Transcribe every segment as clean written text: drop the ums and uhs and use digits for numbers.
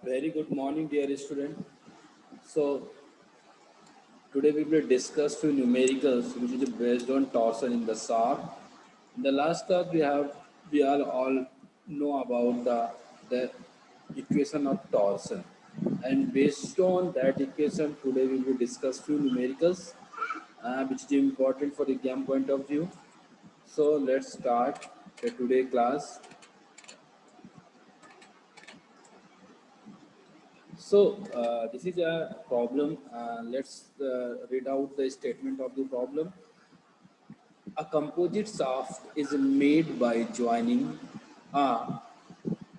Very good morning, dear student. So today we will discuss few numericals which is based on torsion in the shaft. In the last class we are all know about the equation of torsion, and based on that equation today we will discuss few numericals which is important for exam point of view. So let's start the today class. So this is a problem. Let's read out the statement of the problem. A composite shaft is made by joining a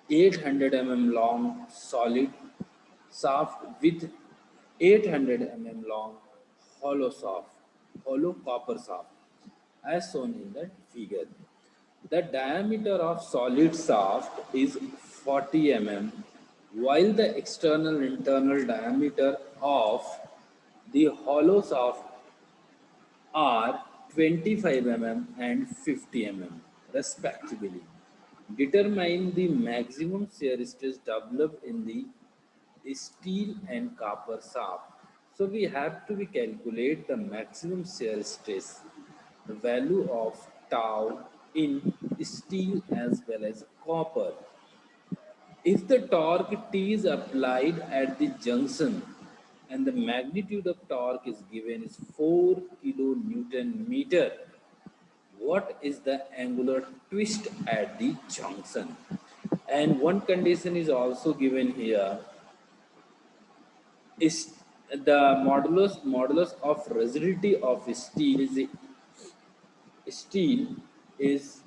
800 long solid shaft with 800 long hollow shaft, hollow copper shaft, as shown in the figure. The diameter of solid shaft is 40 while the external internal diameter of the hollow shaft are 25 and 50 respectively. Determine the maximum shear stress developed in the steel and copper shaft. So we have to be calculate the maximum shear stress, the value of tau in steel as well as copper. If the torque T is applied at the junction and the magnitude of torque is given is 4 kilonewton meter, what is the angular twist at the junction? And one condition is also given here is the modulus of rigidity of steel is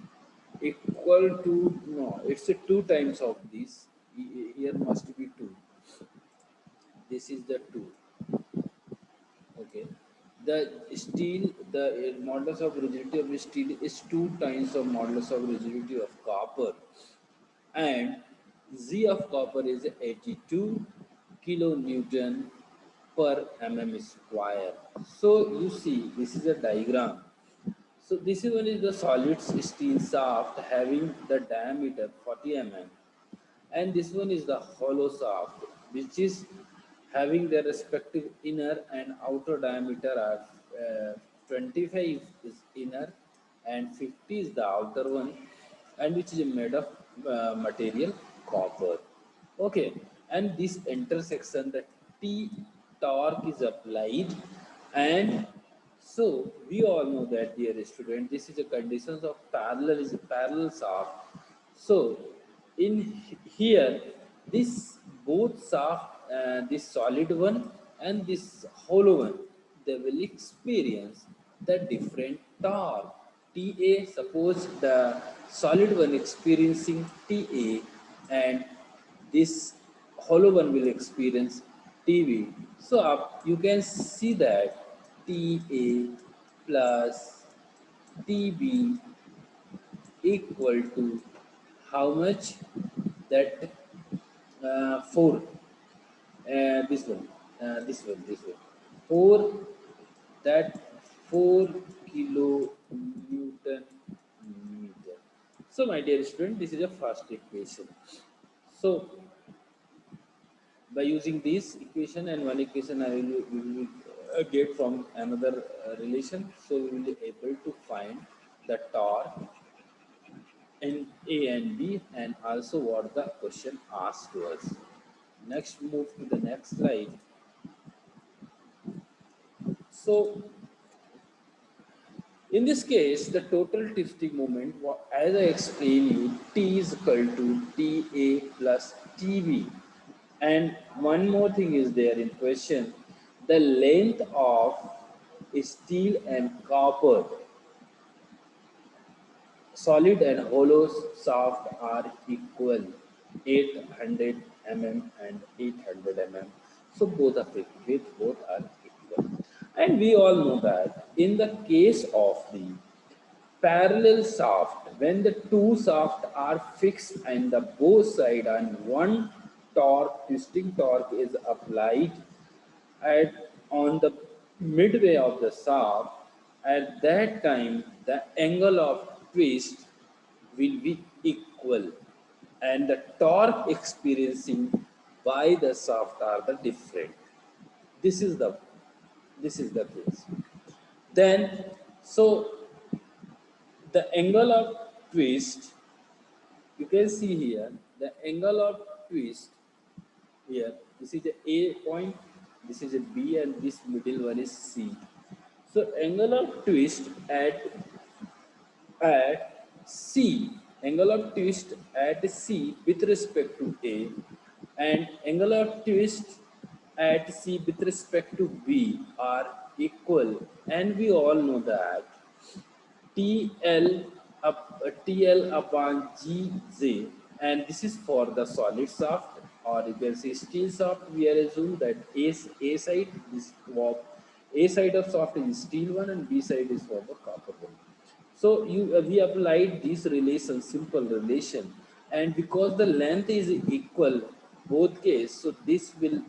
equal to, no, it's a 2 times of this. Here must be 2. This is the 2. Okay, the steel, the modulus of rigidity of steel is 2 times of modulus of rigidity of copper, and Z of copper is 82 kilonewton per square. So you see, this is a diagram. So this is one is the solid steel shaft having the diameter 40 and this one is the hollow shaft which is having their respective inner and outer diameter are 25 is inner and 50 is the outer one, and which is made of material copper. Okay, and this intersection the T torque is applied, and so we all know that, dear student, this is a conditions of parallel is a parallel shaft. So in here, this both shaft, this solid one and this hollow one, they will experience the different torque. TA, suppose the solid one experiencing TA and this hollow one will experience TV. So you can see that TA plus TB equal to how much? That 4. This one, this one. 4, that 4 kilo Newton meter. So my dear student, this is a first equation. So by using this equation and one equation I will get from another relation, so we will be able to find the torque in A and B and also what the question asked to us. Next, move to the next slide. So in this case, the total twisting moment, as I explained you, T is equal to TA plus TB. And one more thing is there in question, the length of steel and copper, solid and hollow shaft are equal, 800 and 800 So both are equal. And we all know that in the case of the parallel shaft, when the two shafts are fixed and the both side and one torque, twisting torque is applied at on the midway of the shaft, at that time the angle of twist will be equal and the torque experiencing why the shaft are the different. This is the this is the case. Then so the angle of twist, you can see here the angle of twist here. This is the A point, this is a B, and this middle one is C. So angle of twist at C, angle of twist at C with respect to A, and angle of twist at C with respect to B are equal, and we all know that TL TL upon GZ, and this is for the solid shaft, or you can say steel shaft. We are assume that A side is of A side of shaft is steel one, and B side is for the copper one. So we applied this relation, simple relation, and because the length is equal both case, so this will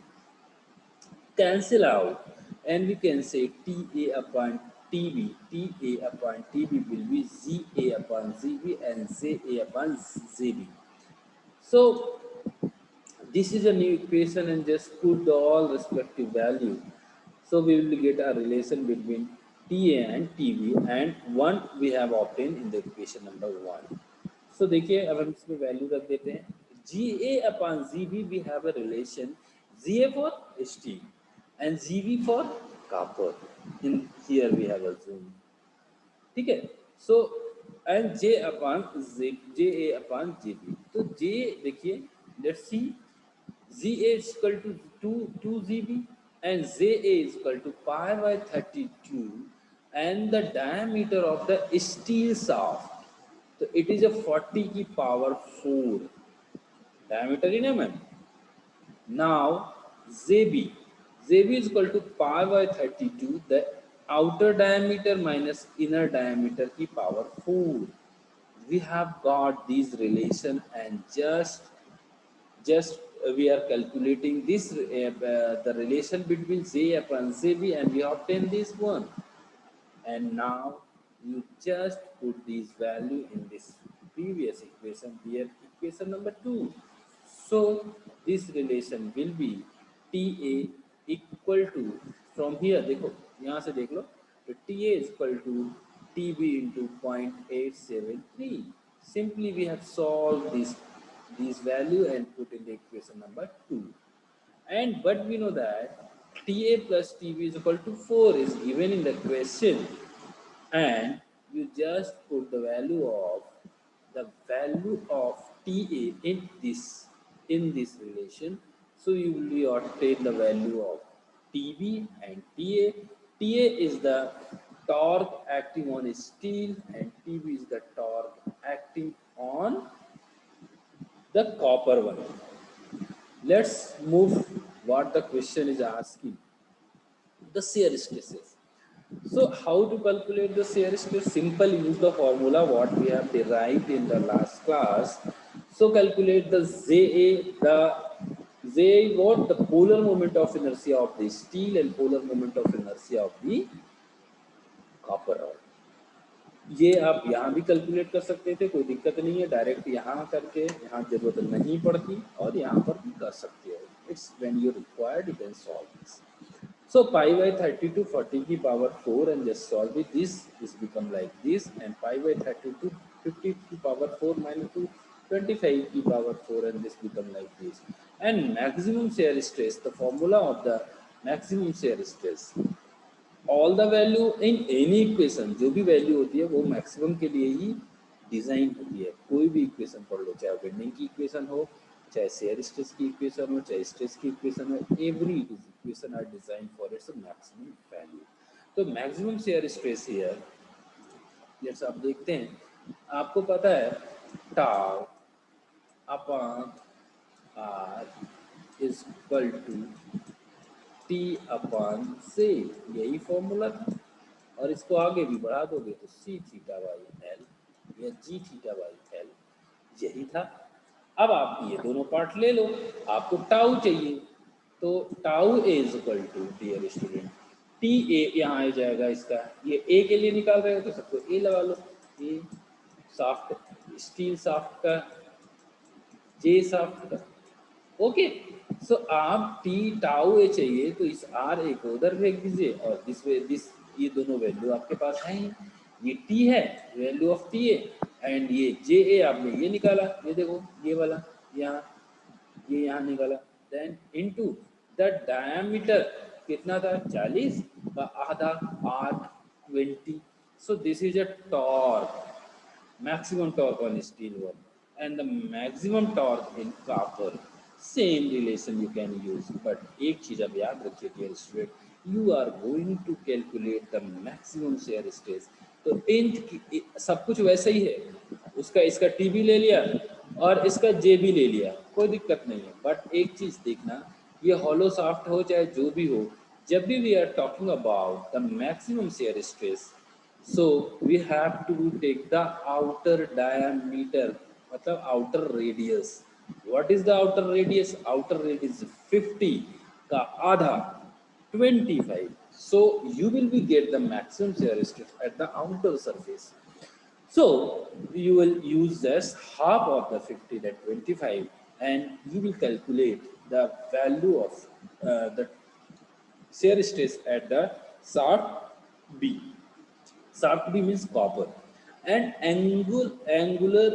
cancel out, and we can say Ta upon Tb, Ta upon Tb will be Za upon Zb and Za upon Zb. So this is a new equation, and just put the all respective value. So we will get a relation between Ta and Tb, and one we have obtained in the equation number 1. So देखिए अब हम इसमें value रख देते हैं. Ga upon Zb we have a relation Za for steel and Gb for copper. In here we have assumed. ठीक है. So and J upon Z, Ja upon Jb. तो J देखिए, let's see, Za is equal to 2 Gb and Za is equal to pi by 32, and the diameter of the steel shaft, so it is a 40 की power 4 diameter in mm. Now ZB is equal to pi by 32, the outer diameter minus inner diameter की power 4. We have got these relation, and just we are calculating this the relation between Z upon ZB, and we obtain this one. And now you just put these value in this previous equation, here equation number 2. So this relation will be Ta equal to, from here देखो यहाँ से देख लो, तो Ta is equal to Tb into 0.873. Simply we have solved this value and put in the equation number 2. And but we know that Ta plus Tb is equal to 4 is given in the question, and you just put the value of Ta in this relation. So you will obtain the value of Tb and Ta. Ta is the torque acting on steel, and Tb is the torque acting on the copper one. Let's move what the question is asking. The shear stresses. So how to calculate the shear stress? Simple, use the formula what we have derived in the last class. So calculate the ZA what? The polar moment of inertia of the steel and polar moment of inertia of the copper rod. ये आप यहाँ भी calculate कर सकते थे, कोई दिक्कत नहीं है. डायरेक्ट यहाँ करके यहाँ जरूरत नहीं पड़ती, और यहाँ पर भी कर सकते हो. It's when you required you can solve this. So pi by 32 40 की power 4, and just solve it. This become like this, and pi by 32 50 की power 4 minus 2 25 की power 4, and this become like this. And maximum shear stress, the formula of the maximum shear stress, all the value in any equation, जो भी value होती है वो maximum के लिए ही design होती है. कोई भी इक्वेशन पढ़ लो, चाहे बेंडिंग की इक्वेशन हो, चाहे शेयर स्ट्रेस की इक्वेशन हो, चाहे स्ट्रेस की इक्वेशन हो, every equation are design for its maximum value. तो मैक्सिमम शेयर स्ट्रेस हियर, जैसे आप देखते हैं, आपको पता है tau upon R is equal to T upon से, यही फॉर्मूला था. और इसको आगे भी बढ़ा दोगे तो सी थीटा बाई एल या जी थीटा बाई एल, यही था. अब आप ये दोनों पार्ट ले लो. आपको टाउ चाहिए, तो tau A is equal to, dear student, T A यहाँ आ जाएगा. इसका ये ए के लिए निकाल रहे हो तो सबको ए लगा लो. ए शाफ्ट, स्टील शाफ्ट का, जे शाफ्ट का, ओके। सो आप टी टाउ ए चाहिए तो इस आर ए को उधर फेंक दीजिए और दिस ये दोनों वैल्यू आपके पास हैं ही। ये टी है, value of T A, and ये जे ए आपने ये निकाला, ये देखो ये वाला यहाँ, ये यहाँ निकाला। देन इनटू द डायमीटर कितना था 40 का आधा are 20। So this is a torque, maximum torque on steel one and the maximum torque in copper, same relation you can use, but एक चीज अब याद रखिए dear student, you are going to calculate the maximum shear stress। तो tenth की सब कुछ वैसा ही है, उसका इसका टी भी ले लिया और इसका जे भी ले लिया, कोई दिक्कत नहीं है। बट एक चीज देखना, ये हॉलो शाफ्ट हो चाहे जो भी हो, जब भी we are talking about the maximum shear stress, so we have to take the outer diameter, मतलब outer radius। what is the outer radius? outer radius 50 का आधा 25। so you will be get the maximum shear stress at the outer surface। so you will use just half of the 50, that 25, and you will calculate the value of the shear stress at the shaft B। Shaft B means copper, and angular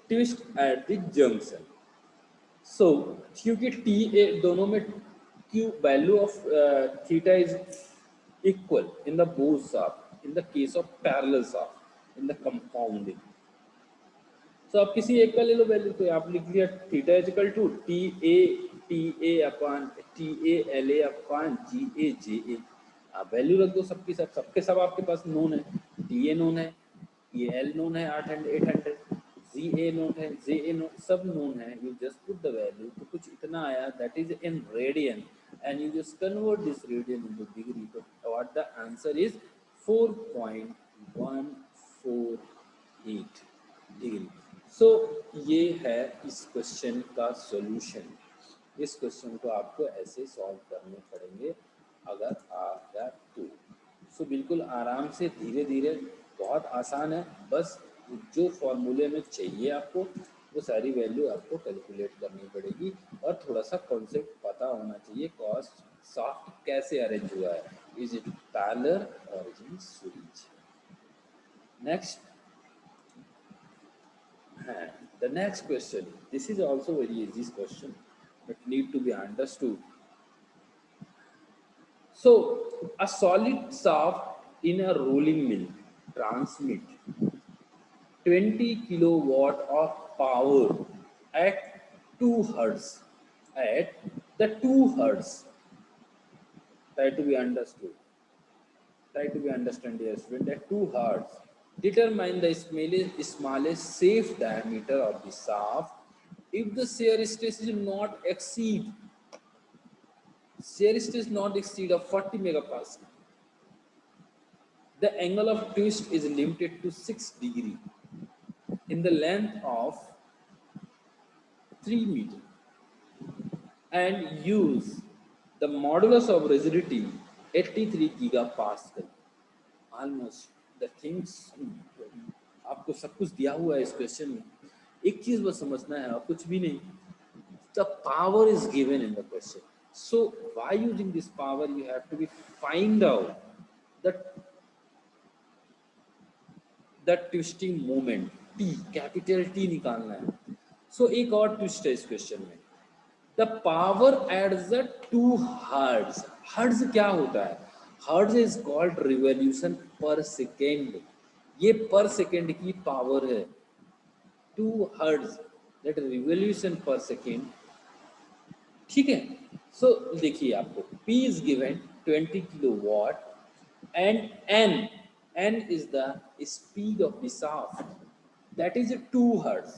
twist at the junction। So क्योंकि T A दोनों में Q value of theta is equal in the both shaft, in the case of parallel shaft, in the compounding। तो आप किसी एक का ले low value, तो आप लिख लिया theta equal to T A upon T A L A upon G A J A. आप वैल्यू रख दो सबकी सब, सबके सब आपके पास नोन है। टी ए नोन है, ये एल नोन है 800 जी ए नोन है, जे ए नोन, सब नोन है। You just put the value, तो कुछ इतना आया, that is in radian, and you just convert this radian into degree. तो what the answer is 4.148 degree. So ये है इस क्वेश्चन का सॉल्यूशन। इस क्वेश्चन को आपको ऐसे सॉल्व करने पड़ेंगे अगर आएगा तो। सो बिल्कुल आराम से धीरे धीरे, बहुत आसान है, बस जो फॉर्मूले में चाहिए आपको वो सारी वैल्यू आपको कैलकुलेट करनी पड़ेगी, और थोड़ा सा कॉन्सेप्ट पता होना चाहिए, कॉस्ट सॉफ्ट कैसे अरेंज हुआ है, इज इट पैरेलल और is it series. Next, the next question, this is also very easy question but need to be understood। so a solid shaft in a rolling mill transmit 20 kilowatt of power at 2 hertz, at the 2 hertz, try to be understood, try to be understand dear student, at 2 hertz, determine the smallest safe diameter of the shaft if the shear stress is not exceed, shear stress not exceed of 40 megapascal, the angle of twist is limited to 6 degree in the length of 3 meter, and use the modulus of rigidity 83 gigapascal। Almost the things, आपको सब कुछ दिया हुआ है इस question में, एक चीज बस समझना है और कुछ भी नहीं। The power is given in the question, so why using this power you have to be find out the twisting moment, T capital T निकालना है। सो एक और ट्विस्ट है इस क्वेश्चन में, the power at the 2 hertz. Hertz क्या होता है? हर्ट्ज इज कॉल्ड रिवॉल्यूशन पर सेकेंड, ये पर सेकेंड की पावर है। 2 हर्ट्ज दैट रिवॉल्यूशन पर सेकेंड, ठीक है। सो देखिए आपको P is given 20 kilowatt and N is the speed of the shaft, that is 2 hertz.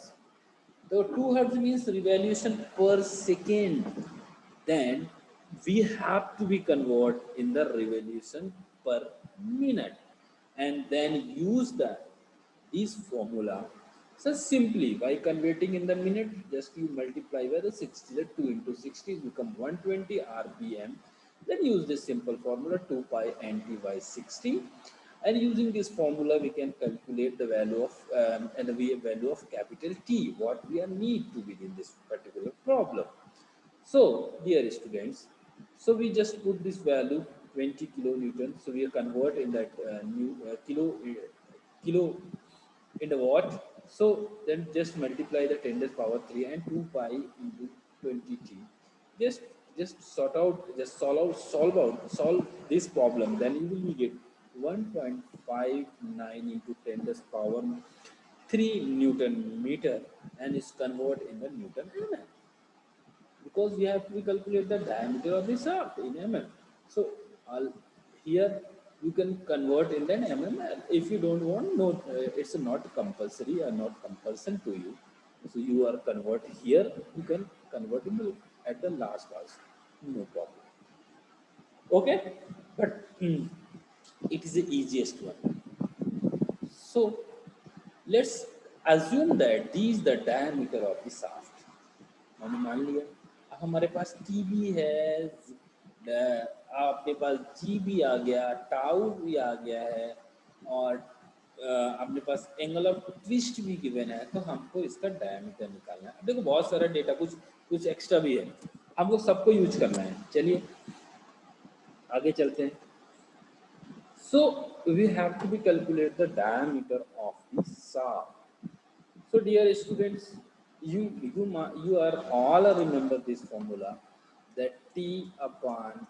So 2 hertz means revolution per second. Then we have to be convert in the revolution per minute, and then use this formula. So simply by converting in the minute, just you multiply by the 60. The 2 into 60 become 120 RPM. Then use this simple formula 2 pi nt by 60, and using this formula we can calculate the value of and the value of capital T what we are need to be in this particular problem। So, dear students, so we just put this value 20 kilonewton. So we convert in that new kilo into watt. So then just multiply the 10 raised power 3 and 2 pi into 20t. Just solve this problem. Then you will get 1.59 into 10 raised power 3 Newton meter and is convert in the Newton mm, because we have to calculate the diameter of the shaft in mm. So here you can convert in an mm. If you don't want, no, it's not compulsory or not compulsion to you. So you are convert here. You can convert in at the last also, no problem. Okay, but it is the easiest one. So let's assume that this is the diameter of the shaft. मैंने मान लिया। अब हमारे पास T भी है, आपके पास जी भी आ गया, टाउ भी आ गया है, और अपने पास एंगल ऑफ ट्विस्ट भी गिवन है, तो हमको इसका डायमीटर निकालना है। देखो बहुत सारा डेटा, कुछ कुछ एक्स्ट्रा भी है, हमको सबको यूज करना है। चलिए आगे चलते हैं। So we have to be calculate the diameter of the shaft. So dear students, you are all remember this formula that T upon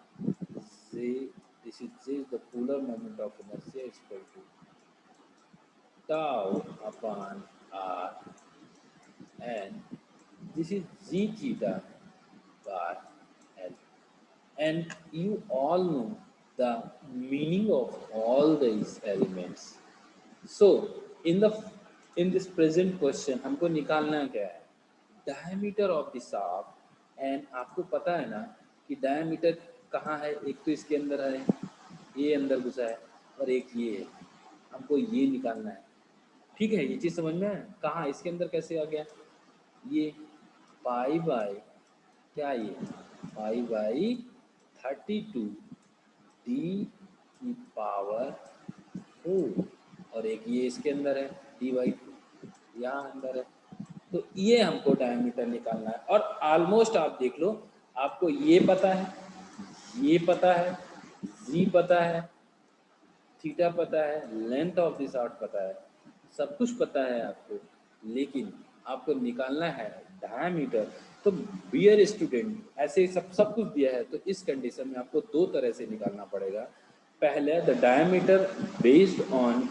Z, this is J is the polar moment of inertia is equal to tau upon R, and this is G theta by L. And you all know the meaning of all these elements. So in the in this present question हमको निकालना क्या है, diameter of the shaft. And आपको पता है ना कि diameter कहाँ है, एक तो इसके अंदर है, ये अंदर घुसा है, और एक ये है, हमको ये निकालना है। ठीक है, ये चीज़ समझ में है। कहाँ इसके अंदर कैसे आ गया ये पाई बाई क्या, ये पाई बाई 32 डी की पावर 4, और एक ये इसके अंदर है डी बाई 2 यहाँ अंदर है। तो ये हमको डायमीटर निकालना है। और ऑलमोस्ट आप देख लो, आपको ये पता है, ये पता है, जी पता है, थीटा पता है, लेंथ ऑफ दिस आर्ट पता है, सब कुछ पता है आपको, लेकिन आपको निकालना है डायमीटर। तो डियर स्टूडेंट, ऐसे सब कुछ दिया है, तो इस कंडीशन में आपको दो तरह से निकालना पड़ेगा। पहले the diameter based on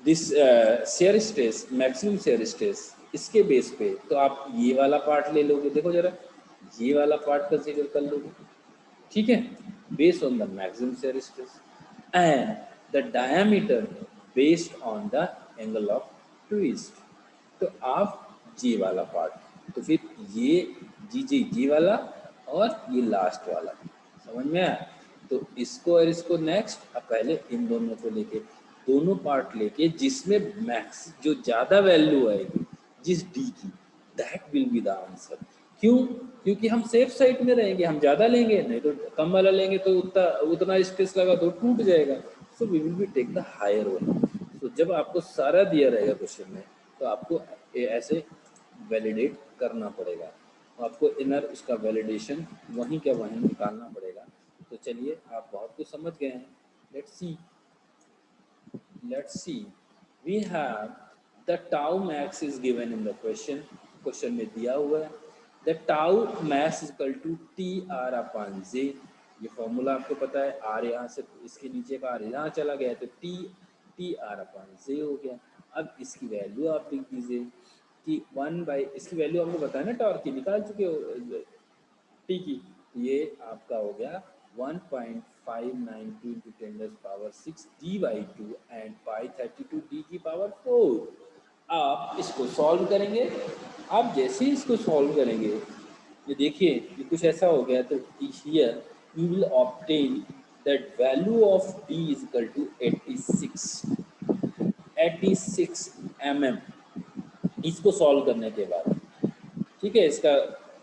this shear stress, maximum shear stress, इसके बेस पे तो आप ये वाला पार्ट ले लोगे। देखो जरा, ये वाला पार्ट कंसीडर कर लोगे, ठीक है, based on the maximum shear stress, and the diameter based on the angle of twist. तो आप जी वाला पार्ट, तो फिर ये जी वाला और ये लास्ट वाला, समझ में आया। तो इसको और इसको नेक्स्ट, अब पहले इन दोनों को लेके, दोनों पार्ट लेके, जिसमें मैक्स जो ज़्यादा वैल्यू आएगी जिस डी की, that will be the answer. क्यों? क्योंकि हम सेफ साइड में रहेंगे, हम ज़्यादा लेंगे, नहीं तो कम वाला लेंगे तो उतना स्ट्रेस लगा तो टूट जाएगा। So we will be take the higher one. तो जब आपको सारा दिया रहेगा क्वेश्चन में, तो आपको ऐसे वैलिडेट करना पड़ेगा, आपको इनर उसका वैलिडेशन वहीं का वहीं निकालना पड़ेगा। तो चलिए, आप बहुत कुछ समझ गए हैं। Let's see, we have the tau max is given in the question में दिया हुआ है, the tau max is equal to t r upon j। ये फॉर्मूला आपको पता है, r यहाँ से इसके नीचे का r यहाँ चला गया, तो t r upon j हो गया। अब इसकी वैल्यू आप लिख दीजिए कि 1 बाई, इसकी वैल्यू आपको पता है ना, टॉर्क की निकाल चुके हो टी की, ये आपका हो गया 1.592 into 10 raised power 6 d by 2 and pi 32 d की पावर 4। आप इसको सॉल्व करेंगे। आप जैसे ही इसको सॉल्व करेंगे, ये देखिए ये कुछ ऐसा हो गया, तो here you will obtain that value of d is equal to 86 mm। इसको सॉल्व करने के बाद, ठीक है,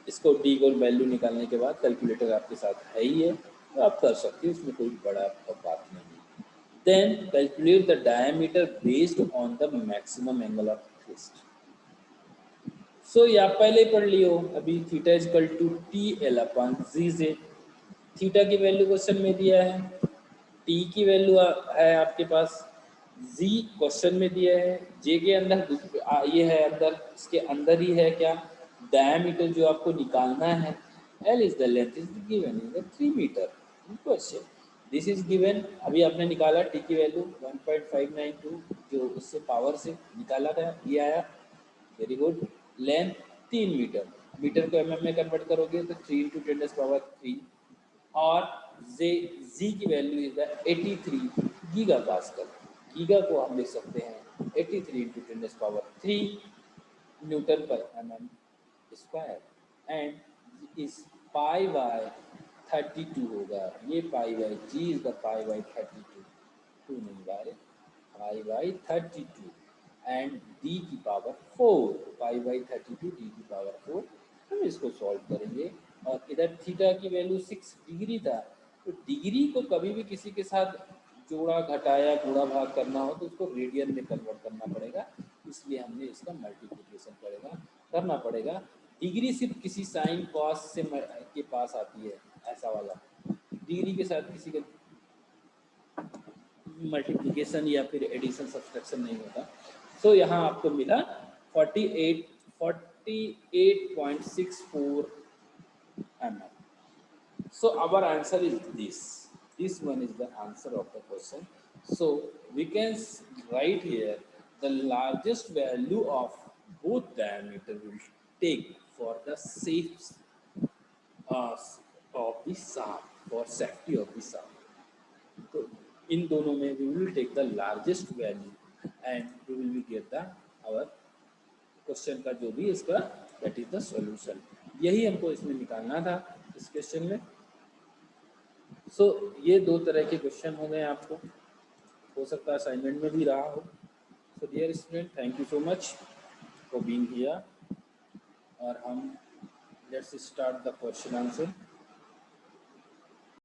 इसको डी को वैल्यू निकालने के बाद कैलकुलेटर आपके साथ है ही है, तो आप कर सकते हो, इसमें कोई बड़ा बात नहीं है। Then calculate the diameter based on the maximum angle of twist. So ये आप पहले ही पढ़ लियो अभी, theta is equal to T L upon G से। थीटा की वैल्यू क्वेश्चन में दिया है, टी की वैल्यू है आपके पास, जी क्वेश्चन में दिया है, जे के अंदर ये है, अंदर इसके अंदर ही है क्या, डायमीटर जो आपको निकालना है, L is the length is given in the 3 metre question. This is given, अभी आपने निकाला टी की वैल्यू 1.592 जो उससे पावर से निकाला था, ये आया, very good. Length 3 metre, metre को एमएम में कन्वर्ट करोगे तो 3 इंटू 10⁻3, और जे जी की value is the 83 giga pascal. Giga को हम लिख सकते हैं 83 into 10⁻3 newton per mm square, and इस पाई बाय 32 होगा, ये pi by G is the pi by 32, two नहीं by pi by 32, and D की पावर 4, पाई बाय 32 डी की पावर 4। हम इसको सॉल्व करेंगे, और इधर थीटा की वैल्यू 6 डिग्री था, तो डिग्री को कभी भी किसी के साथ जोड़ा घटाया गुणा भाग करना हो तो उसको रेडियन में कन्वर्ट करना पड़ेगा, इसलिए हमने इसका मल्टीप्लिकेशन करना पड़ेगा। डिग्री सिर्फ किसी साइन कॉस से के पास आती है, ऐसा वाला डिग्री के साथ किसी का मल्टीप्लिकेशन या फिर एडिशन सब्सट्रैक्शन नहीं होता। सो यहाँ आपको मिला 48.64 mm. So our answer is this. This one is the answer of the question. So we can write here the largest value of both diameter will take for the safe uh, of the shaft, for safety of the shaft. तो इन दोनों में we will take the largest value and we will get the our question का जो भी इसका that is the solution। यही हमको इसमें निकालना था इस क्वेश्चन में। सो ये दो तरह के क्वेश्चन हो गए, आपको हो सकता है असाइनमेंट में भी रहा हो। So dear student, thank you so much for being here, और हम let's start the question answer.